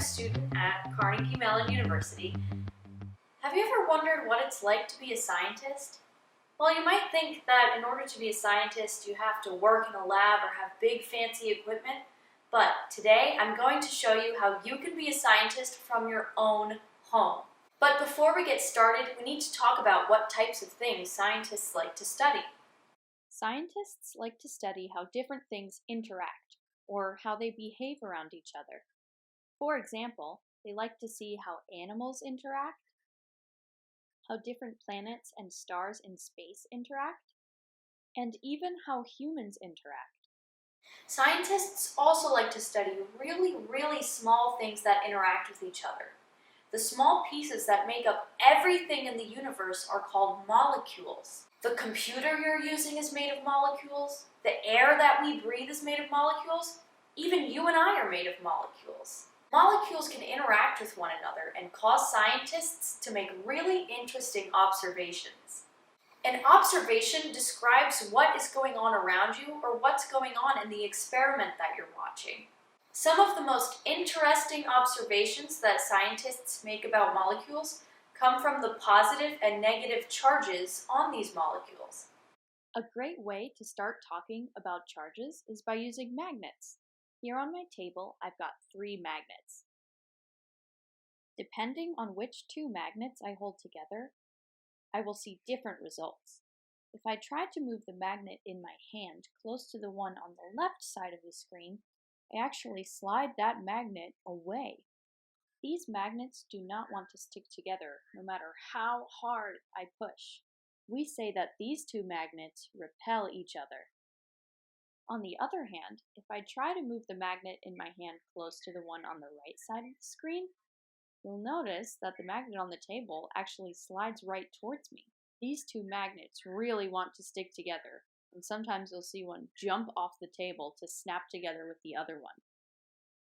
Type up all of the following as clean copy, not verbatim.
student at Carnegie Mellon University. Have you ever wondered what it's like to be a scientist? Well, you might think that in order to be a scientist, you have to work in a lab or have big fancy equipment, but today I'm going to show you how you can be a scientist from your own home. But before we get started, we need to talk about what types of things scientists like to study. Scientists like to study how different things interact, or how they behave around each other. For example, they like to see how animals interact, how different planets and stars in space interact, and even how humans interact. Scientists also like to study really small things that interact with each other. The small pieces that make up everything in the universe are called molecules. The computer you're using is made of molecules. The air that we breathe is made of molecules. Even you and I are made of molecules. Molecules can interact with one another and cause scientists to make really interesting observations. An observation describes what is going on around you or what's going on in the experiment that you're watching. Some of the most interesting observations that scientists make about molecules come from the positive and negative charges on these molecules. A great way to start talking about charges is by using magnets. Here on my table, I've got 3 magnets. Depending on which 2 magnets I hold together, I will see different results. If I try to move the magnet in my hand close to the one on the left side of the screen, I actually slide that magnet away. These magnets do not want to stick together, no matter how hard I push. We say that these 2 magnets repel each other. On the other hand, if I try to move the magnet in my hand close to the one on the right side of the screen, you'll notice that the magnet on the table actually slides right towards me. These 2 magnets really want to stick together, and sometimes you'll see one jump off the table to snap together with the other one.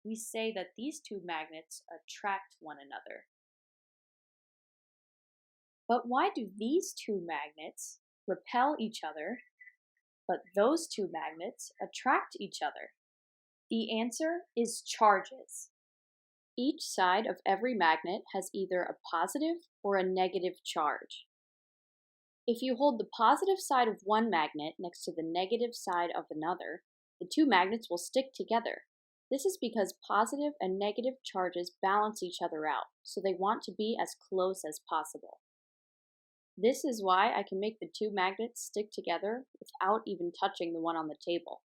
We say that these 2 magnets attract one another. But why do these 2 magnets repel each other, but those 2 magnets attract each other? The answer is charges. Each side of every magnet has either a positive or a negative charge. If you hold the positive side of one magnet next to the negative side of another, the 2 magnets will stick together. This is because positive and negative charges balance each other out, so they want to be as close as possible. This is why I can make the 2 magnets stick together without even touching the one on the table.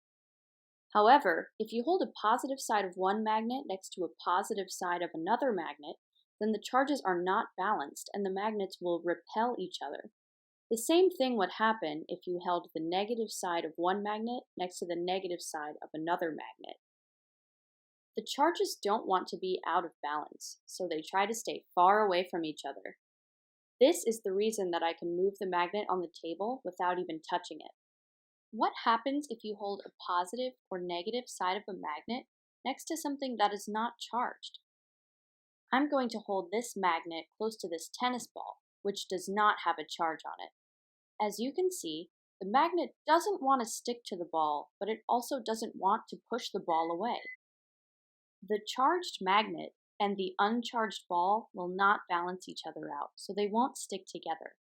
However, if you hold a positive side of one magnet next to a positive side of another magnet, then the charges are not balanced and the magnets will repel each other. The same thing would happen if you held the negative side of one magnet next to the negative side of another magnet. The charges don't want to be out of balance, so they try to stay far away from each other. This is the reason that I can move the magnet on the table without even touching it. What happens if you hold a positive or negative side of a magnet next to something that is not charged? I'm going to hold this magnet close to this tennis ball, which does not have a charge on it. As you can see, the magnet doesn't want to stick to the ball, but it also doesn't want to push the ball away. The charged magnet and the uncharged ball will not balance each other out, so they won't stick together.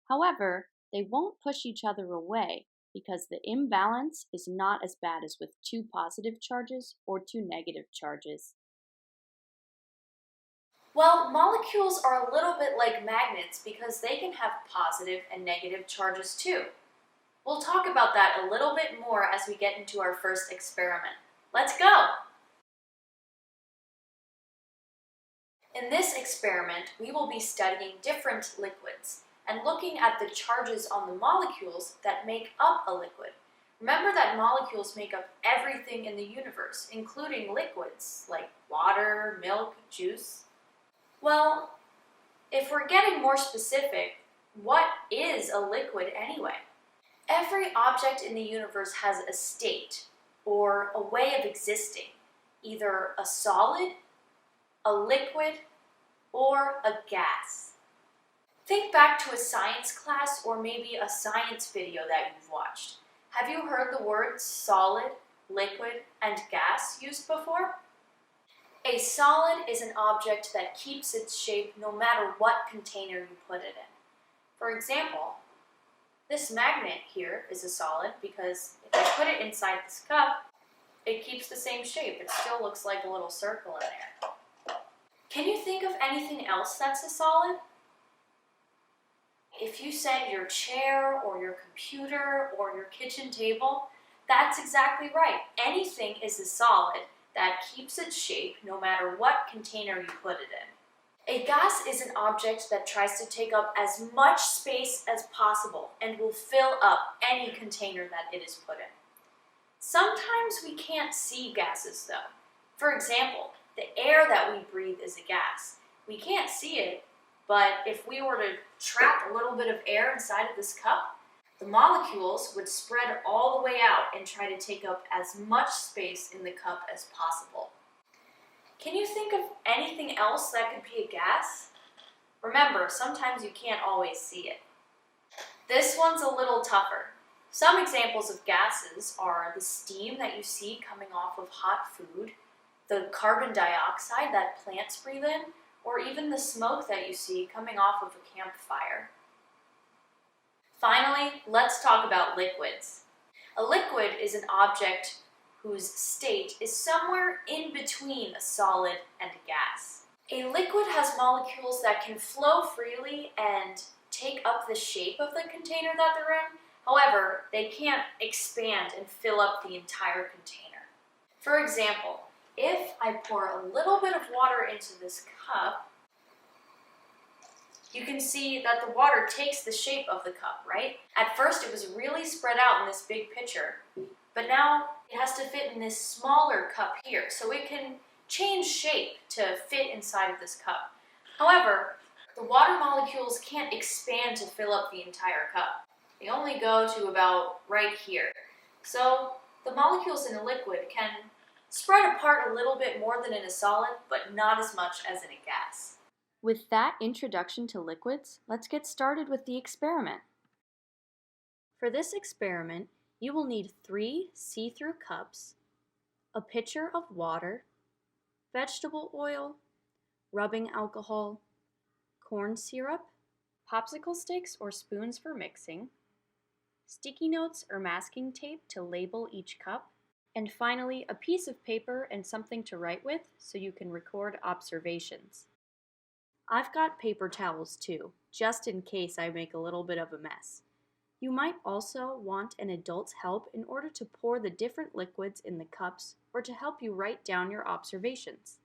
However, they won't push each other away because the imbalance is not as bad as with 2 positive charges or 2 negative charges. Well, molecules are a little bit like magnets because they can have positive and negative charges too. We'll talk about that a little bit more as we get into our first experiment. Let's go! In this experiment, we will be studying different liquids and looking at the charges on the molecules that make up a liquid. Remember that molecules make up everything in the universe, including liquids like water, milk, juice. Well, if we're getting more specific, what is a liquid anyway? Every object in the universe has a state, or a way of existing, either a solid, a liquid, or a gas. Think back to a science class or maybe a science video that you've watched. Have you heard the words solid, liquid, and gas used before? A solid is an object that keeps its shape no matter what container you put it in. For example, this magnet here is a solid because if I put it inside this cup, it keeps the same shape. It still looks like a little circle in there. Can you think of anything else that's a solid? If you said your chair or your computer or your kitchen table, that's exactly right. Anything is a solid that keeps its shape no matter what container you put it in. A gas is an object that tries to take up as much space as possible and will fill up any container that it is put in. Sometimes we can't see gases though. For example, the air that we breathe is a gas. We can't see it, but if we were to trap a little bit of air inside of this cup, the molecules would spread all the way out and try to take up as much space in the cup as possible. Can you think of anything else that could be a gas? Remember, sometimes you can't always see it. This one's a little tougher. Some examples of gases are the steam that you see coming off of hot food, the carbon dioxide that plants breathe in, or even the smoke that you see coming off of a campfire. Finally, let's talk about liquids. A liquid is an object whose state is somewhere in between a solid and a gas. A liquid has molecules that can flow freely and take up the shape of the container that they're in. However, they can't expand and fill up the entire container. For example, if I pour a little bit of water into this cup, you can see that the water takes the shape of the cup, right? At first it was really spread out in this big pitcher, but now it has to fit in this smaller cup here, so it can change shape to fit inside of this cup. However, the water molecules can't expand to fill up the entire cup. They only go to about right here. So the molecules in a liquid can spread apart a little bit more than in a solid, but not as much as in a gas. With that introduction to liquids, let's get started with the experiment. For this experiment, you will need 3 see-through cups, a pitcher of water, vegetable oil, rubbing alcohol, corn syrup, popsicle sticks or spoons for mixing, sticky notes or masking tape to label each cup, and finally a piece of paper and something to write with so you can record observations. I've got paper towels too, just in case I make a little bit of a mess. You might also want an adult's help in order to pour the different liquids in the cups or to help you write down your observations.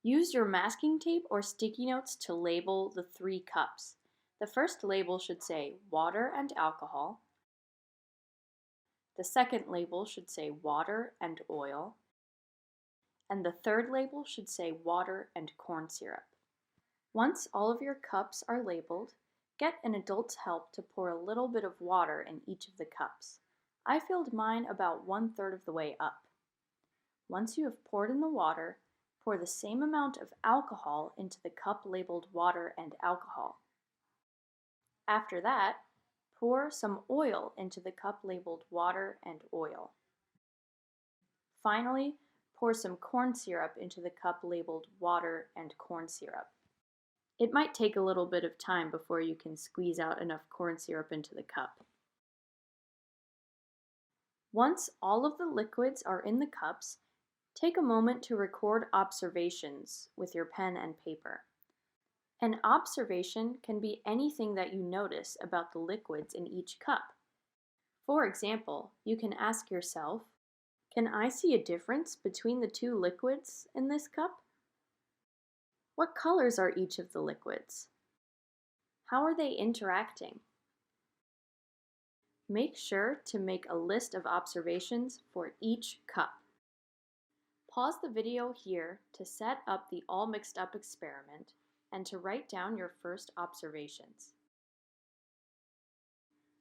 Use your masking tape or sticky notes to label the 3 cups. The first label should say water and alcohol. The second label should say water and oil. And the third label should say water and corn syrup. Once all of your cups are labeled, get an adult's help to pour a little bit of water in each of the cups. I filled mine about 1/3 of the way up. Once you have poured in the water, pour the same amount of alcohol into the cup labeled water and alcohol. After that, pour some oil into the cup labeled water and oil. Finally, pour some corn syrup into the cup labeled water and corn syrup. It might take a little bit of time before you can squeeze out enough corn syrup into the cup. Once all of the liquids are in the cups, take a moment to record observations with your pen and paper. An observation can be anything that you notice about the liquids in each cup. For example, you can ask yourself, can I see a difference between the 2 liquids in this cup? What colors are each of the liquids? How are they interacting? Make sure to make a list of observations for each cup. Pause the video here to set up the all mixed up experiment and to write down your first observations.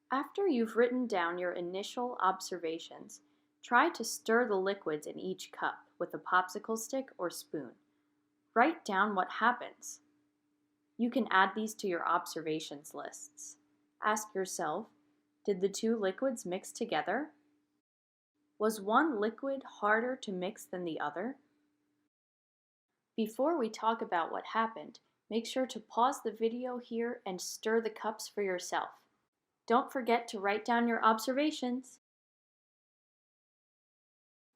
After you've written down your initial observations, try to stir the liquids in each cup with a popsicle stick or spoon. Write down what happens. You can add these to your observations lists. Ask yourself, did the 2 liquids mix together? Was one liquid harder to mix than the other? Before we talk about what happened, make sure to pause the video here and stir the cups for yourself. Don't forget to write down your observations.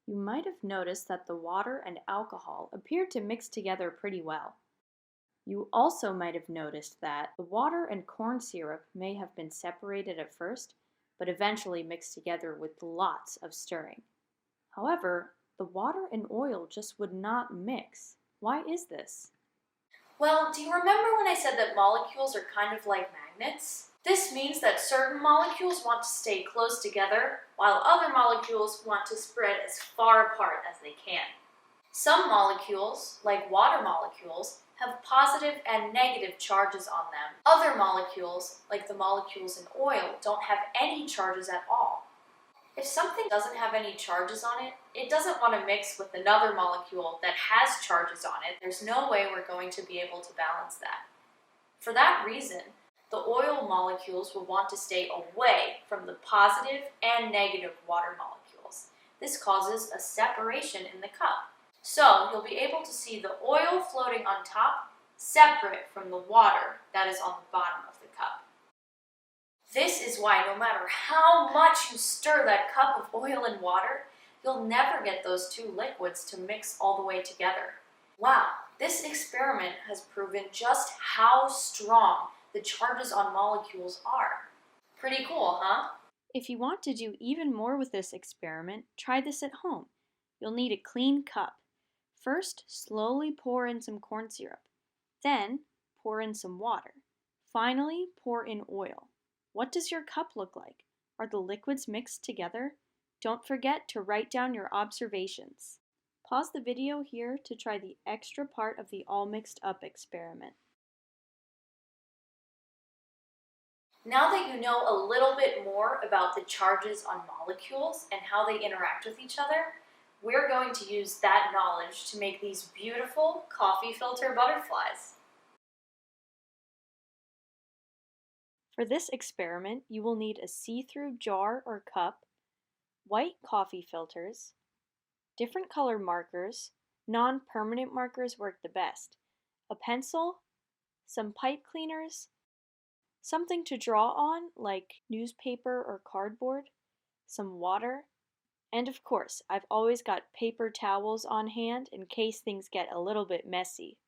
You might have noticed that the water and alcohol appeared to mix together pretty well. You also might have noticed that the water and corn syrup may have been separated at first, but eventually mixed together with lots of stirring. However, the water and oil just would not mix. Why is this? Well, do you remember when I said that molecules are kind of like magnets? This means that certain molecules want to stay close together, while other molecules want to spread as far apart as they can. Some molecules, like water molecules, have positive and negative charges on them. Other molecules, like the molecules in oil, don't have any charges at all. If something doesn't have any charges on it, it doesn't want to mix with another molecule that has charges on it. There's no way we're going to be able to balance that. For that reason, the oil molecules will want to stay away from the positive and negative water molecules. This causes a separation in the cup. So you'll be able to see the oil floating on top separate from the water that is on the bottom of the cup. This is why no matter how much you stir that cup of oil and water, you'll never get those two liquids to mix all the way together. Wow, this experiment has proven just how strong the charges on molecules are. Pretty cool, huh? If you want to do even more with this experiment, try this at home. You'll need a clean cup. First, slowly pour in some corn syrup. Then, pour in some water. Finally, pour in oil. What does your cup look like? Are the liquids mixed together? Don't forget to write down your observations. Pause the video here to try the extra part of the all mixed up experiment. Now that you know a little bit more about the charges on molecules and how they interact with each other, we're going to use that knowledge to make these beautiful coffee filter butterflies. For this experiment, you will need a see-through jar or cup, white coffee filters, different color markers, non-permanent markers work the best, a pencil, some pipe cleaners, something to draw on like newspaper or cardboard, some water, and of course, I've always got paper towels on hand in case things get a little bit messy.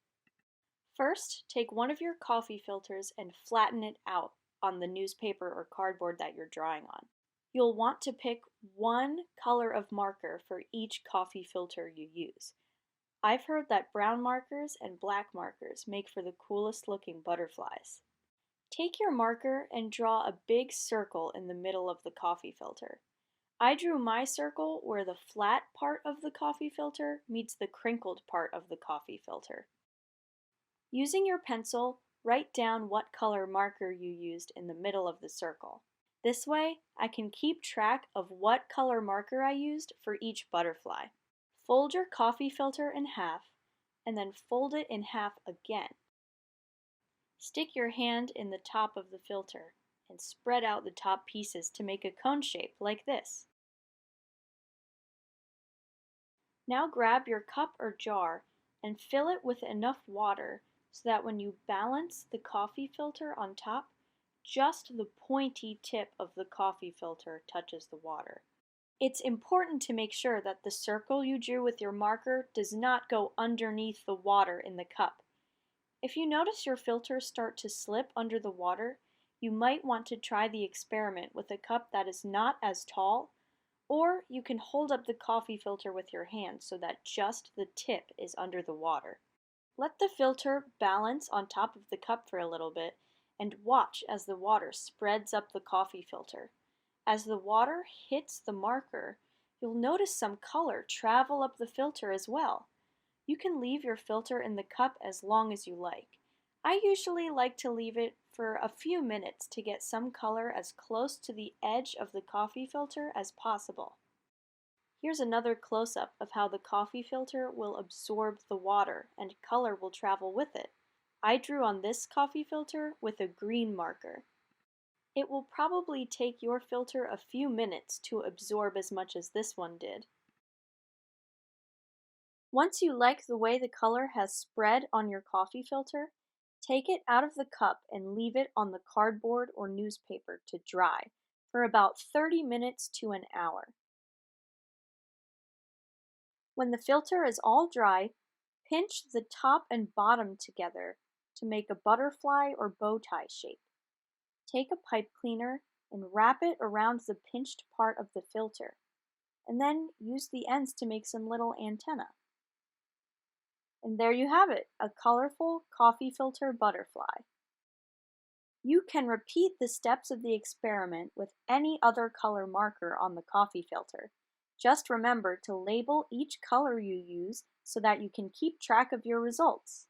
First, take one of your coffee filters and flatten it out on the newspaper or cardboard that you're drawing on. You'll want to pick one color of marker for each coffee filter you use. I've heard that brown markers and black markers make for the coolest looking butterflies. Take your marker and draw a big circle in the middle of the coffee filter. I drew my circle where the flat part of the coffee filter meets the crinkled part of the coffee filter. Using your pencil, write down what color marker you used in the middle of the circle. This way, I can keep track of what color marker I used for each butterfly. Fold your coffee filter in half, and then fold it in half again. Stick your hand in the top of the filter and spread out the top pieces to make a cone shape like this. Now grab your cup or jar and fill it with enough water so that when you balance the coffee filter on top, just the pointy tip of the coffee filter touches the water. It's important to make sure that the circle you drew with your marker does not go underneath the water in the cup. If you notice your filter start to slip under the water, you might want to try the experiment with a cup that is not as tall, or you can hold up the coffee filter with your hand so that just the tip is under the water. Let the filter balance on top of the cup for a little bit and watch as the water spreads up the coffee filter. As the water hits the marker, you'll notice some color travel up the filter as well. You can leave your filter in the cup as long as you like. I usually like to leave it for a few minutes to get some color as close to the edge of the coffee filter as possible. Here's another close-up of how the coffee filter will absorb the water and color will travel with it. I drew on this coffee filter with a green marker. It will probably take your filter a few minutes to absorb as much as this one did. Once you like the way the color has spread on your coffee filter, take it out of the cup and leave it on the cardboard or newspaper to dry for about 30 minutes to an hour. When the filter is all dry, pinch the top and bottom together to make a butterfly or bow tie shape. Take a pipe cleaner and wrap it around the pinched part of the filter, and then use the ends to make some little antennae. And there you have it, a colorful coffee filter butterfly. You can repeat the steps of the experiment with any other color marker on the coffee filter. Just remember to label each color you use so that you can keep track of your results.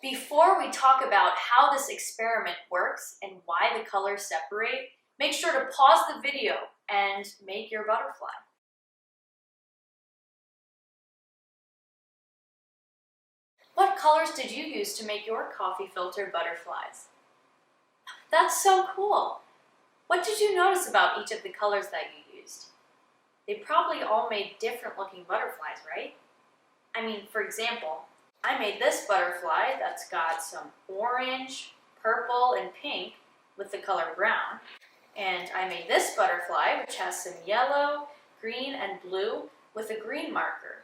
Before we talk about how this experiment works and why the colors separate, make sure to pause the video and make your butterfly. What colors did you use to make your coffee filter butterflies? That's so cool! What did you notice about each of the colors that you used? They probably all made different looking butterflies, right? I mean, for example, I made this butterfly that's got some orange, purple, and pink with the color brown. And I made this butterfly which has some yellow, green, and blue with a green marker.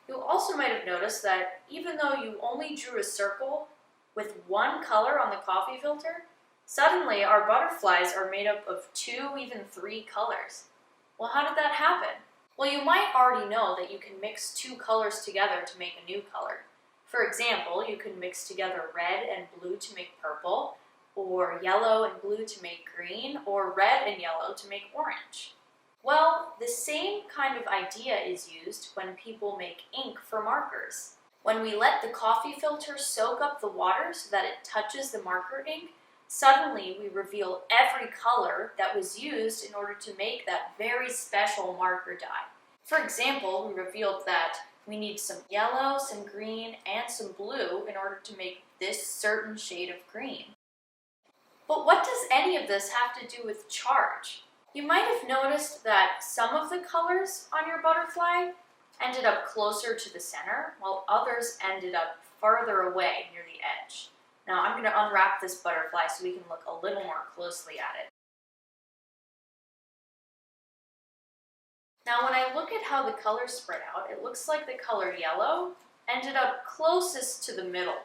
You also might have noticed that even though you only drew a circle with one color on the coffee filter, suddenly our butterflies are made up of 2, even 3 colors. Well, how did that happen? Well, you might already know that you can mix 2 colors together to make a new color. For example, you can mix together red and blue to make purple, or yellow and blue to make green, or red and yellow to make orange. Well, the same kind of idea is used when people make ink for markers. When we let the coffee filter soak up the water so that it touches the marker ink, suddenly we reveal every color that was used in order to make that very special marker dye. For example, we revealed that we need some yellow, some green, and some blue in order to make this certain shade of green. But what does any of this have to do with charge? You might have noticed that some of the colors on your butterfly ended up closer to the center, while others ended up farther away near the edge. Now I'm going to unwrap this butterfly so we can look a little more closely at it. Now when I look at how the colors spread out, it looks like the color yellow ended up closest to the middle.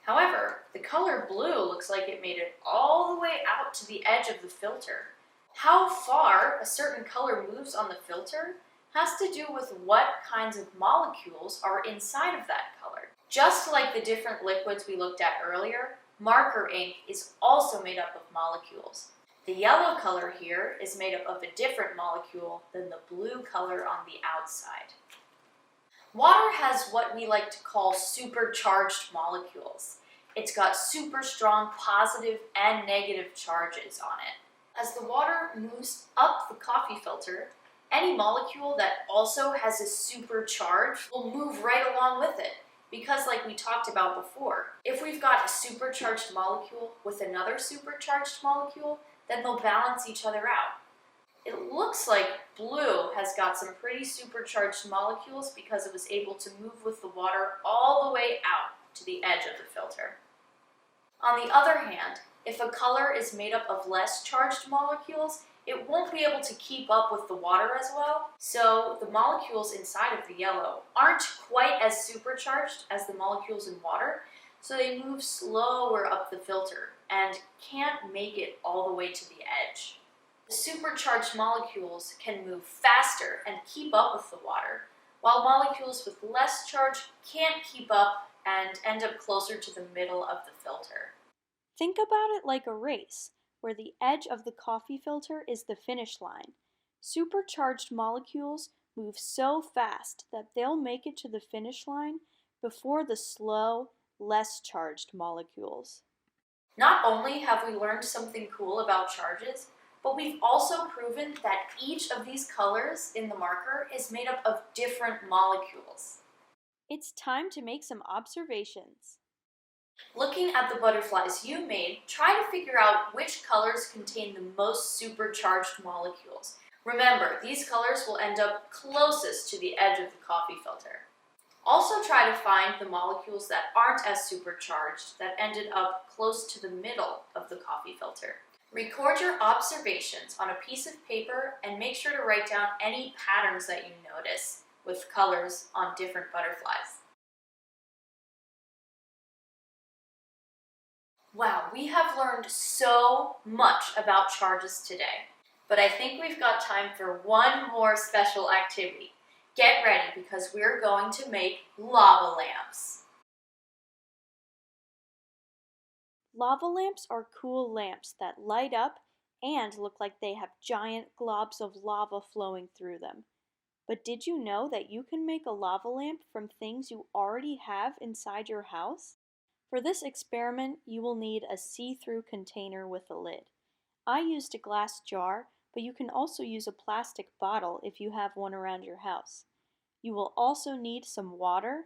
However, the color blue looks like it made it all the way out to the edge of the filter. How far a certain color moves on the filter has to do with what kinds of molecules are inside of that color. Just like the different liquids we looked at earlier, marker ink is also made up of molecules. The yellow color here is made up of a different molecule than the blue color on the outside. Water has what we like to call supercharged molecules. It's got super strong positive and negative charges on it. As the water moves up the coffee filter, any molecule that also has a supercharge will move right along with it. Because like we talked about before, if we've got a supercharged molecule with another supercharged molecule, then they'll balance each other out. It looks like blue has got some pretty supercharged molecules because it was able to move with the water all the way out to the edge of the filter. On the other hand, if a color is made up of less charged molecules, it won't be able to keep up with the water as well, so the molecules inside of the yellow aren't quite as supercharged as the molecules in water, so they move slower up the filter and can't make it all the way to the edge. The supercharged molecules can move faster and keep up with the water, while molecules with less charge can't keep up and end up closer to the middle of the filter. Think about it like a race, where the edge of the coffee filter is the finish line. Supercharged molecules move so fast that they'll make it to the finish line before the slow, less charged molecules. Not only have we learned something cool about charges, but we've also proven that each of these colors in the marker is made up of different molecules. It's time to make some observations. Looking at the butterflies you made, try to figure out which colors contain the most supercharged molecules. Remember, these colors will end up closest to the edge of the coffee filter. Also try to find the molecules that aren't as supercharged that ended up close to the middle of the coffee filter. Record your observations on a piece of paper and make sure to write down any patterns that you notice with colors on different butterflies. Wow, we have learned so much about charges today, but I think we've got time for one more special activity. Get ready because we're going to make lava lamps. Lava lamps are cool lamps that light up and look like they have giant globs of lava flowing through them. But did you know that you can make a lava lamp from things you already have inside your house? For this experiment, you will need a see-through container with a lid. I used a glass jar, but you can also use a plastic bottle if you have one around your house. You will also need some water,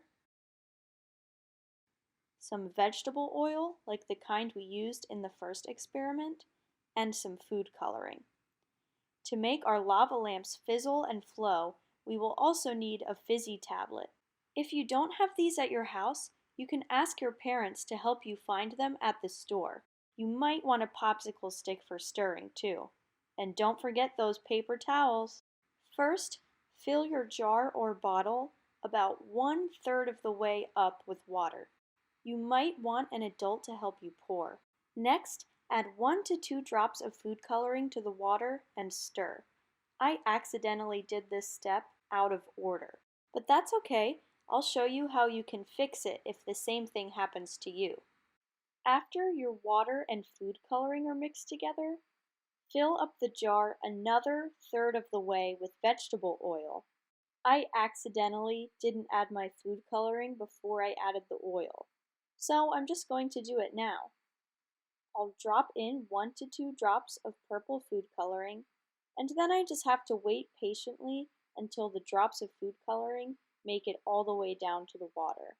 some vegetable oil, like the kind we used in the first experiment, and some food coloring. To make our lava lamps fizzle and flow, we will also need a fizzy tablet. If you don't have these at your house, you can ask your parents to help you find them at the store. You might want a popsicle stick for stirring too. And don't forget those paper towels. First, fill your jar or bottle about 1/3 of the way up with water. You might want an adult to help you pour. Next, add 1 to 2 drops of food coloring to the water and stir. I accidentally did this step out of order, but that's okay. I'll show you how you can fix it if the same thing happens to you. After your water and food coloring are mixed together, fill up the jar another third of the way with vegetable oil. I accidentally didn't add my food coloring before I added the oil, so I'm just going to do it now. I'll drop in 1 to 2 drops of purple food coloring, and then I just have to wait patiently until the drops of food coloring make it all the way down to the water.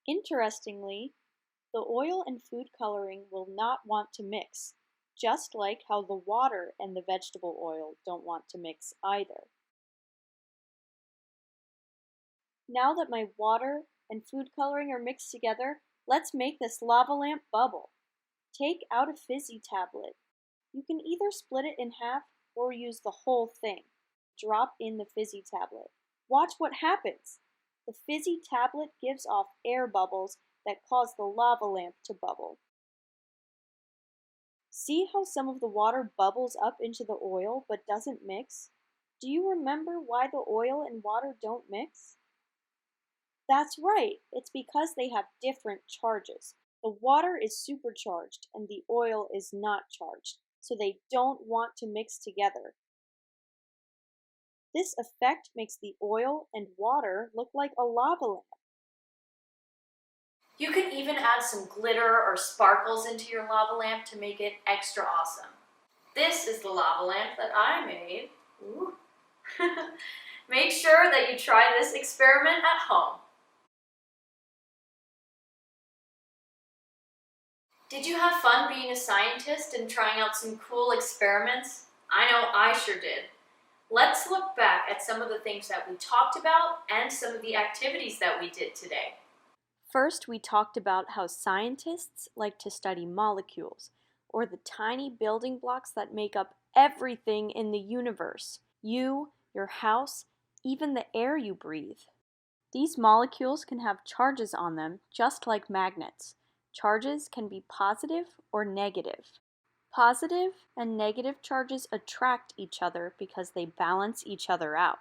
Interestingly, the oil and food coloring will not want to mix, just like how the water and the vegetable oil don't want to mix either. Now that my water and food coloring are mixed together, let's make this lava lamp bubble. Take out a fizzy tablet. You can either split it in half or use the whole thing. Drop in the fizzy tablet. Watch what happens. The fizzy tablet gives off air bubbles that cause the lava lamp to bubble. See how some of the water bubbles up into the oil but doesn't mix? Do you remember why the oil and water don't mix? That's right, it's because they have different charges. The water is supercharged and the oil is not charged, so they don't want to mix together. This effect makes the oil and water look like a lava lamp. You can even add some glitter or sparkles into your lava lamp to make it extra awesome. This is the lava lamp that I made. Ooh. Make sure that you try this experiment at home. Did you have fun being a scientist and trying out some cool experiments? I know I sure did. Let's look back at some of the things that we talked about and some of the activities that we did today. First, we talked about how scientists like to study molecules, or the tiny building blocks that make up everything in the universe. You, your house, even the air you breathe. These molecules can have charges on them, just like magnets. Charges can be positive or negative. Positive and negative charges attract each other because they balance each other out.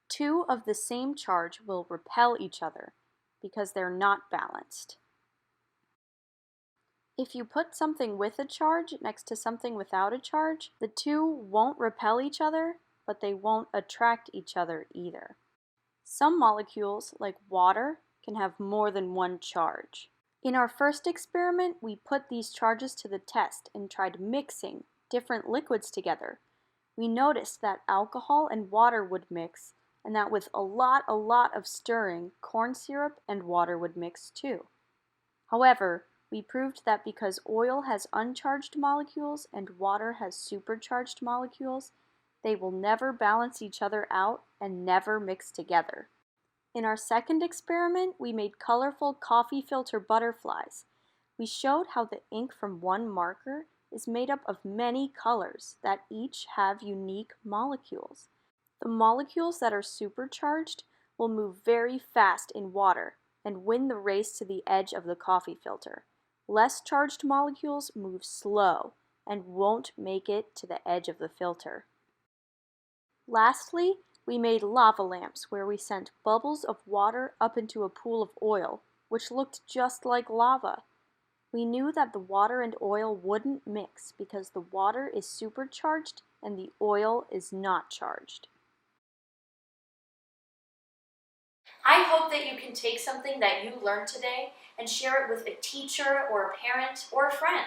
Two of the same charge will repel each other because they're not balanced. If you put something with a charge next to something without a charge, the two won't repel each other, but they won't attract each other either. Some molecules, like water, can have more than one charge. In our first experiment, we put these charges to the test and tried mixing different liquids together. We noticed that alcohol and water would mix, and that with a lot of stirring, corn syrup and water would mix too. However, we proved that because oil has uncharged molecules and water has supercharged molecules, They will never balance each other out and never mix together. In our second experiment, we made colorful coffee filter butterflies. We showed how the ink from one marker is made up of many colors that each have unique molecules. The molecules that are supercharged will move very fast in water and win the race to the edge of the coffee filter. Less charged molecules move slow and won't make it to the edge of the filter. Lastly, we made lava lamps where we sent bubbles of water up into a pool of oil, which looked just like lava. We knew that the water and oil wouldn't mix because the water is supercharged and the oil is not charged. I hope that you can take something that you learned today and share it with a teacher or a parent or a friend.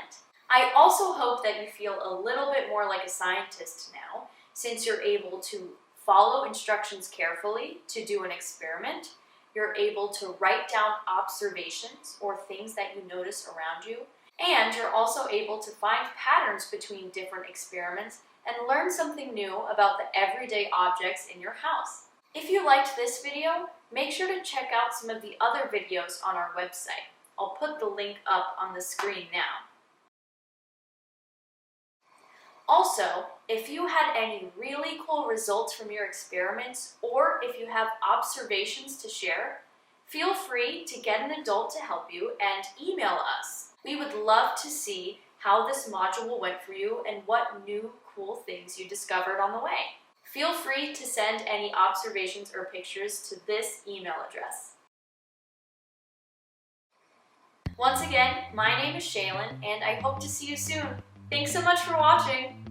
I also hope that you feel a little bit more like a scientist now, since you're able to follow instructions carefully to do an experiment. You're able to write down observations or things that you notice around you, and you're also able to find patterns between different experiments and learn something new about the everyday objects in your house. If you liked this video, make sure to check out some of the other videos on our website. I'll put the link up on the screen now. Also, if you had any really cool results from your experiments, or if you have observations to share, feel free to get an adult to help you and email us. We would love to see how this module went for you and what new cool things you discovered on the way. Feel free to send any observations or pictures to this email address. Once again, my name is Shaylin, and I hope to see you soon. Thanks so much for watching!